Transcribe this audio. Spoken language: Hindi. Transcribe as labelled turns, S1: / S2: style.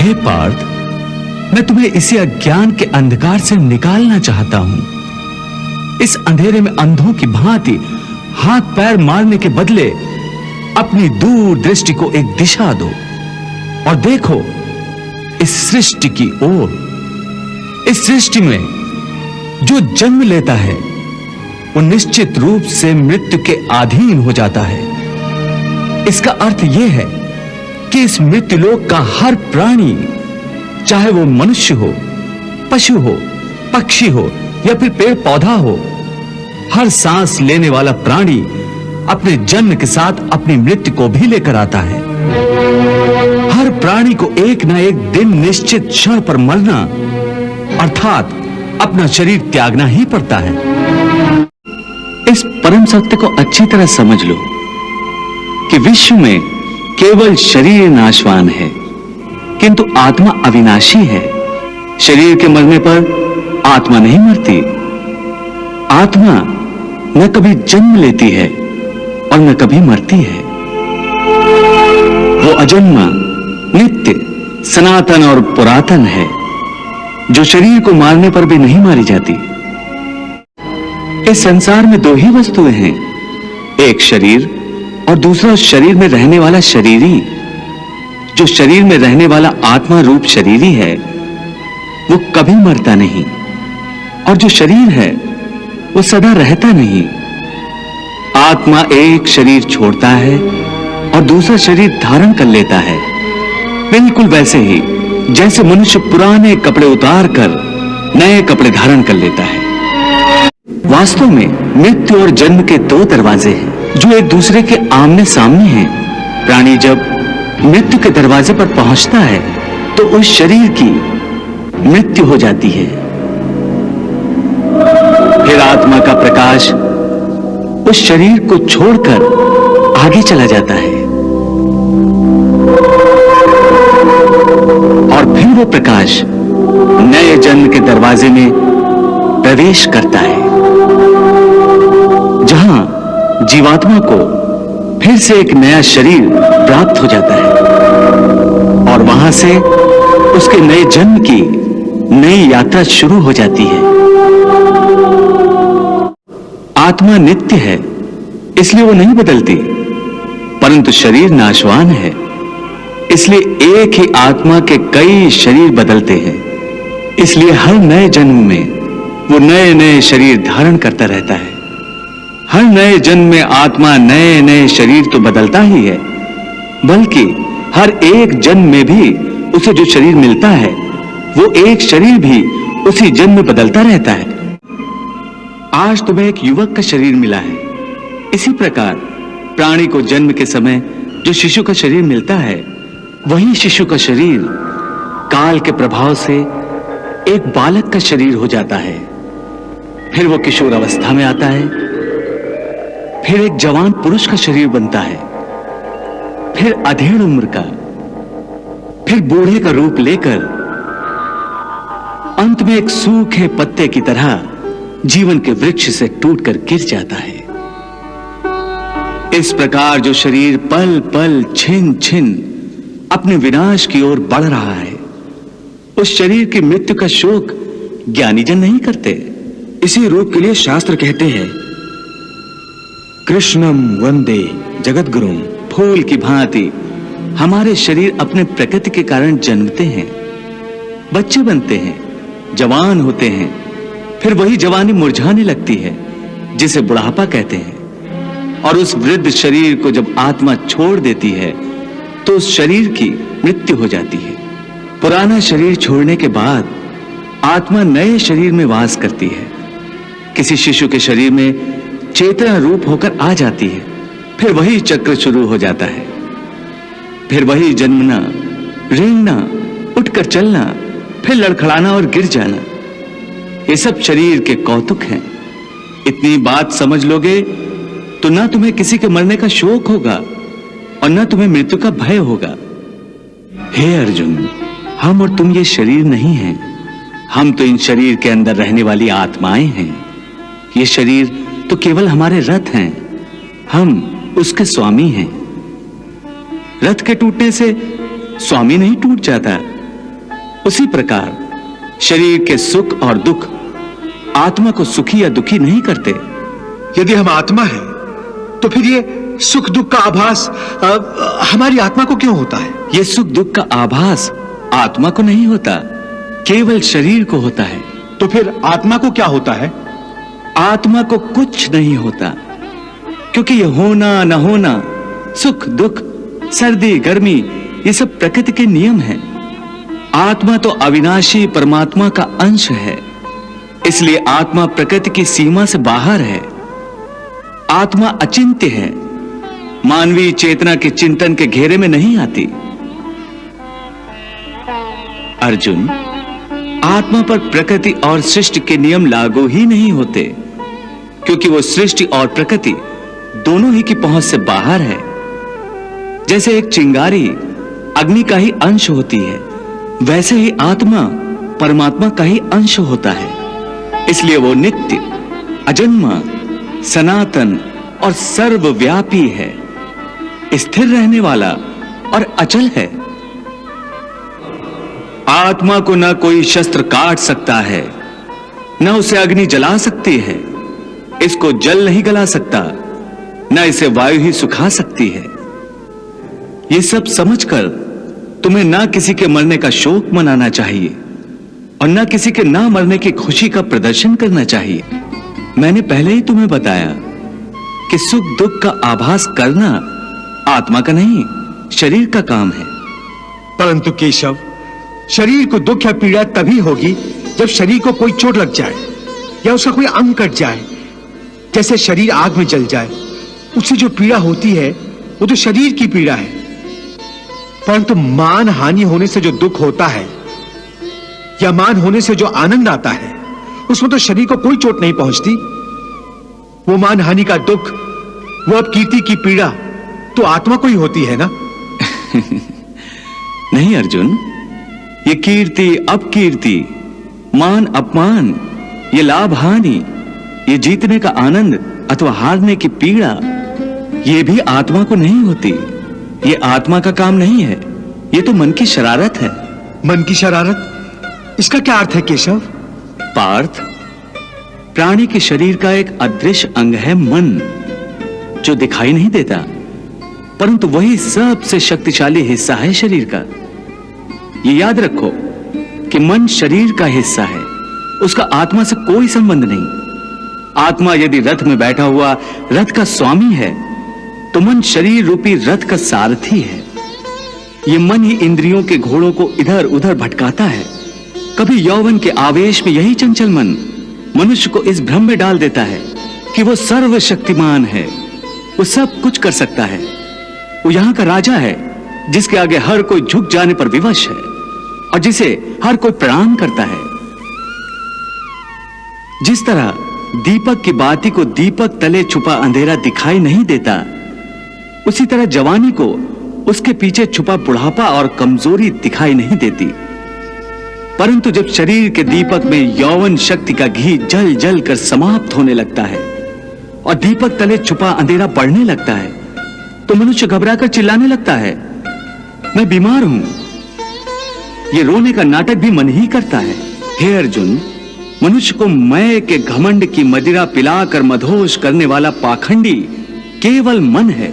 S1: हे पार्थ, मैं तुम्हें इसी अज्ञान के अंधकार से निकालना चाहता हूं। इस अंधेरे में अंधों की भांति हाथ पैर मारने के बदले अपनी दूर दृष्टि को एक दिशा दो और देखो इस सृष्टि की ओर। इस सृष्टि में जो जन्म लेता है वो निश्चित रूप से मृत्यु के अधीन हो जाता है। इसका अर्थ यह है कि इस मृत्युलोक का हर प्राणी, चाहे वो मनुष्य हो, पशु हो, पक्षी हो या फिर पेड़ पौधा हो, हर सांस लेने वाला प्राणी अपने जन्म के साथ अपनी मृत्यु को भी लेकर आता है। हर प्राणी को एक ना एक दिन निश्चित क्षण पर मरना अर्थात अपना शरीर त्यागना ही पड़ता है। इस परम सत्य को अच्छी तरह समझ लो कि विश्व में केवल शरीर नाशवान है किंतु आत्मा अविनाशी है। शरीर के मरने पर आत्मा नहीं मरती। आत्मा न कभी जन्म लेती है और न कभी मरती है। वो अजन्मा, नित्य, सनातन और पुरातन है, जो शरीर को मारने पर भी नहीं मारी जाती। इस संसार में दो ही वस्तुएं हैं, एक शरीर और दूसरा शरीर में रहने वाला शरीरी। जो शरीर में रहने वाला आत्मा रूप शरीरी है वो कभी मरता नहीं, और जो शरीर है वो सदा रहता नहीं। आत्मा एक शरीर छोड़ता है और दूसरा शरीर धारण कर लेता है, बिल्कुल वैसे ही जैसे मनुष्य पुराने कपड़े उतार कर नए कपड़े धारण कर लेता है। वास्तव में मृत्यु और जन्म के दो दरवाजे हैं जो एक दूसरे के आमने सामने हैं। प्राणी जब मृत्यु के दरवाजे पर पहुंचता है तो उस शरीर की मृत्यु हो जाती है। फिर आत्मा का प्रकाश उस शरीर को छोड़कर आगे चला जाता है और फिर वो प्रकाश नए जन्म के दरवाजे में प्रवेश करता है, जहां जीवात्मा को फिर से एक नया शरीर प्राप्त हो जाता है और वहां से उसके नए जन्म की नई यात्रा शुरू हो जाती है। आत्मा नित्य है इसलिए वो नहीं बदलती, परंतु शरीर नाशवान है इसलिए एक ही आत्मा के कई शरीर बदलते हैं। इसलिए हर नए जन्म में वो नए नए शरीर धारण करता रहता है। हर नए जन्म में आत्मा नए नए शरीर तो बदलता ही है, बल्कि हर एक जन्म में भी उसे जो शरीर मिलता है वो एक शरीर भी उसी जन्म में बदलता रहता है। आज तुम्हें एक युवक का शरीर मिला है, इसी प्रकार प्राणी को जन्म के समय जो शिशु का शरीर मिलता है वही शिशु का शरीर काल के प्रभाव से एक बालक का शरीर हो जाता है। फिर वो किशोर अवस्था में आता है, फिर एक जवान पुरुष का शरीर बनता है, फिर अधेड़ उम्र का, फिर बूढ़े का रूप लेकर अंत में एक सूखे पत्ते की तरह जीवन के वृक्ष से टूटकर गिर जाता है। इस प्रकार जो शरीर पल पल छिन छिन अपने विनाश की ओर बढ़ रहा है, उस शरीर की मृत्यु का शोक ज्ञानीजन नहीं करते।
S2: इसी रूप के लिए शास्त्र कहते हैं, कृष्णम वंदे जगद्गुरुम।
S1: फूल की भांति हमारे शरीर अपने प्रकृति के कारण जन्मते हैं, बच्चे बनते हैं, जवान होते हैं, फिर वही जवानी मुरझाने लगती है जिसे बुढ़ापा कहते हैं। और उस वृद्ध शरीर को जब आत्मा छोड़ देती है तो उस शरीर की मृत्यु हो जाती है। पुराना शरीर छोड़ने के बाद आत्मा नए शरीर में वास करती है। किसी शिशु के शरीर में चेतना रूप होकर आ जाती है, फिर वही चक्र शुरू हो जाता है। फिर वही जन्मना, रेंगना, उठकर चलना, फिर लड़खड़ाना और गिर जाना, ये सब शरीर के कौतुक हैं। इतनी बात समझ लोगे तो ना तुम्हें किसी के मरने का शोक होगा और ना तुम्हें मृत्यु का भय होगा। हे अर्जुन, हम और तुम ये शरीर नहीं हैं, हम तो इन शरीर के अंदर रहने वाली आत्माएं हैं। ये शरीर तो केवल हमारे रथ हैं, हम उसके स्वामी हैं। रथ के टूटने से स्वामी नहीं टूट जाता, उसी प्रकार शरीर के सुख और दुख आत्मा को सुखी या दुखी नहीं करते।
S3: यदि हम आत्मा है तो फिर ये सुख दुख का आभास हमारी आत्मा को क्यों होता है?
S1: ये सुख दुख का आभास आत्मा को नहीं होता, केवल शरीर को होता है।
S3: तो फिर आत्मा को क्या होता है?
S1: आत्मा को कुछ नहीं होता, क्योंकि ये होना न होना, सुख दुख, सर्दी गर्मी, ये सब प्रकृति के नियम हैं। आत्मा तो अविनाशी परमात्मा का अंश है, इसलिए आत्मा प्रकृति की सीमा से बाहर है। आत्मा अचिंत्य है, मानवीय चेतना के चिंतन के घेरे में नहीं आती। अर्जुन, आत्मा पर प्रकृति और सृष्टि के नियम लागू ही नहीं होते, क्योंकि वो सृष्टि और प्रकृति दोनों ही की पहुंच से बाहर है। जैसे एक चिंगारी अग्नि का ही अंश होती है, वैसे ही आत्मा परमात्मा का ही अंश होता है। इसलिए वो नित्य, अजन्मा, सनातन और सर्वव्यापी है, स्थिर रहने वाला और अचल है। आत्मा को न कोई शस्त्र काट सकता है, न उसे अग्नि जला सकती है, इसको जल नहीं गला सकता, न इसे वायु ही सुखा सकती है। ये सब समझकर तुम्हें ना किसी के मरने का शोक मनाना चाहिए और ना किसी के ना मरने की खुशी का प्रदर्शन करना चाहिए। मैंने पहले ही तुम्हें बताया कि सुख दुख का आभास करना आत्मा का नहीं, शरीर का काम है।
S3: परंतु केशव, शरीर को दुख या पीड़ा तभी होगी जब शरीर को कोई चोट लग जाए या उसका कोई अंग कट जाए। जैसे शरीर आग में जल जाए, उससे जो पीड़ा होती है वो तो शरीर की पीड़ा है। परंतु मान हानि होने से जो दुख होता है या मान होने से जो आनंद आता है, उसमें तो शरीर को कोई चोट नहीं पहुंचती। वो मान हानि का दुख, वो अपकीर्ति की पीड़ा तो आत्मा को ही होती है ना?
S1: नहीं अर्जुन, ये कीर्ति अपकीर्ति, मान अपमान, ये लाभ हानि, ये जीतने का आनंद अथवा हारने की पीड़ा, ये भी आत्मा को नहीं होती। ये आत्मा का काम नहीं है, ये तो मन की शरारत है।
S3: मन की शरारत, इसका क्या अर्थ है केशव?
S1: पार्थ, प्राणी के शरीर का एक अदृश्य अंग है मन, जो दिखाई नहीं देता, परंतु वही सबसे शक्तिशाली हिस्सा है शरीर का। ये याद रखो कि मन शरीर का हिस्सा है, उसका आत्मा से कोई संबंध नहीं। आत्मा यदि रथ में बैठा हुआ रथ का स्वामी है, तो मन शरीर रूपी रथ का सारथी है। ये मन ही इंद्रियों के घोड़ों को इधर उधर भटकाता है। कभी यौवन के आवेश में यही चंचल मन मनुष्य को इस भ्रम में डाल देता है कि वो सर्वशक्तिमान है, वो सब कुछ कर सकता है, वो यहां का राजा है, जिसके आगे हर कोई झुक जाने पर विवश है और जिसे हर कोई प्रणाम करता है। जिस तरह दीपक की बाती को दीपक तले छुपा अंधेरा दिखाई नहीं देता, उसी तरह जवानी को उसके पीछे छुपा बुढ़ापा और कमजोरी दिखाई नहीं देती। परंतु जब शरीर के दीपक में यौवन शक्ति का घी जल जल कर समाप्त होने लगता है और दीपक तले छुपा अंधेरा बढ़ने लगता है, तो मनुष्य घबराकर चिल्लाने लगता है, मैं बीमार हूं। ये रोने का नाटक भी मन ही करता है। हे अर्जुन, मनुष्य को मैं के घमंड की मदिरा पिलाकर मदहोश करने वाला पाखंडी केवल मन है।